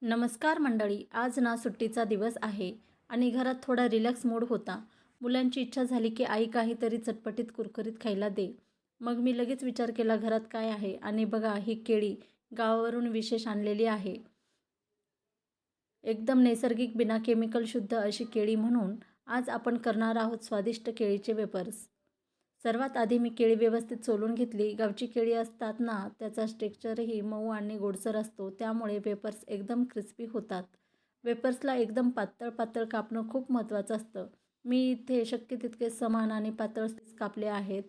नमस्कार मंडळी. आज ना सुट्टीचा दिवस आहे आणि घरात थोडा रिलॅक्स मूड होता. मुलांची इच्छा झाली की आई काहीतरी चटपटीत कुरकुरीत खायला दे. मग मी लगेच विचार केला घरात काय आहे आणि बघा ही केळी गावावरून विशेष आणलेली आहे. एकदम नैसर्गिक बिना केमिकल शुद्ध अशी केळी म्हणून आज आपण करणार आहोत स्वादिष्ट केळीचे वेफर्स. सर्वात आधी मी केळी व्यवस्थित सोलून घेतली. गावची केळी असतात ना, त्याचा टेक्स्चरही मऊ आणि गोडसर असतो, त्यामुळे वेफर्स एकदम क्रिस्पी होतात. वेफर्सला एकदम पातळ पातळ कापणं खूप महत्त्वाचं असतं. मी इथे शक्य तितके समान आणि पातळ कापले आहेत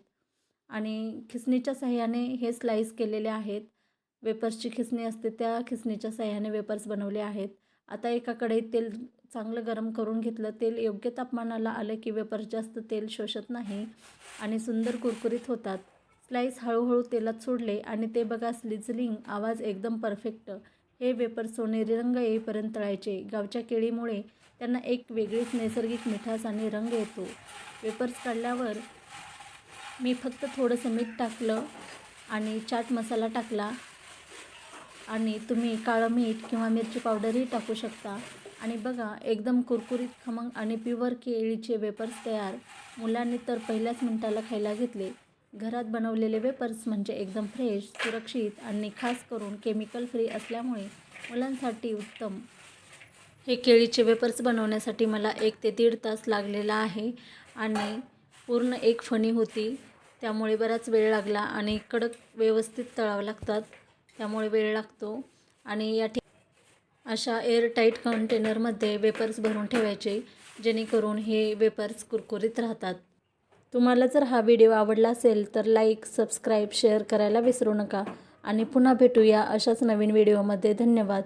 आणि खिसणीच्या साहाय्याने हे स्लाईस केलेले आहेत. वेफर्सची खिसणी असते त्या खिसणीच्या साहाय्याने वेफर्स बनवले आहेत. आता एका कढईत तेल चांगलं गरम करून घेतलं. तेल योग्य तापमानाला आलं की वेफर्स जास्त तेल शोषत नाही आणि सुंदर कुरकुरीत होतात. स्लाईस हळूहळू तेलात सोडले आणि ते बघा स्लिझलिंग आवाज एकदम परफेक्ट. हे वेफर्स सोनेरी रंग येईपर्यंत तळायचे. गावच्या केळीमुळे त्यांना एक वेगळीच नैसर्गिक मिठास आणि रंग येतो. वेफर्स काढल्यावर मी फक्त थोडंसं मीठ टाकलं आणि चाट मसाला टाकला आणि तुम्ही काळं मीठ किंवा मिरची पावडरही टाकू शकता. आणि बघा एकदम कुरकुरीत खमंग आणि प्युअर केळीचे वेफर्स तयार. मुलांनी तर पहिल्याच मिनिटाला खायला घेतले. घरात बनवलेले वेफर्स म्हणजे एकदम फ्रेश, सुरक्षित आणि खास करून केमिकल फ्री असल्यामुळे मुलांसाठी उत्तम. हे केळीचे वेफर्स बनवण्यासाठी मला 1 ते 1.5 तास लागलेला आहे आणि पूर्ण एक फणी होती, त्यामुळे बराच वेळ लागला आणि कडक व्यवस्थित तळावं लागतात, त्यामुळे वेळ लागतो. आणि या अशा एअरटाईट कंटेनरमध्ये वेफर्स भरून ठेवायचे, जेणेकरून हे वेफर्स कुरकुरीत राहतात. तुम्हाला जर हा व्हिडिओ आवडला असेल तर लाईक, सबस्क्राईब, शेअर करायला विसरू नका आणि पुन्हा भेटूया अशाच नवीन व्हिडिओमध्ये. धन्यवाद.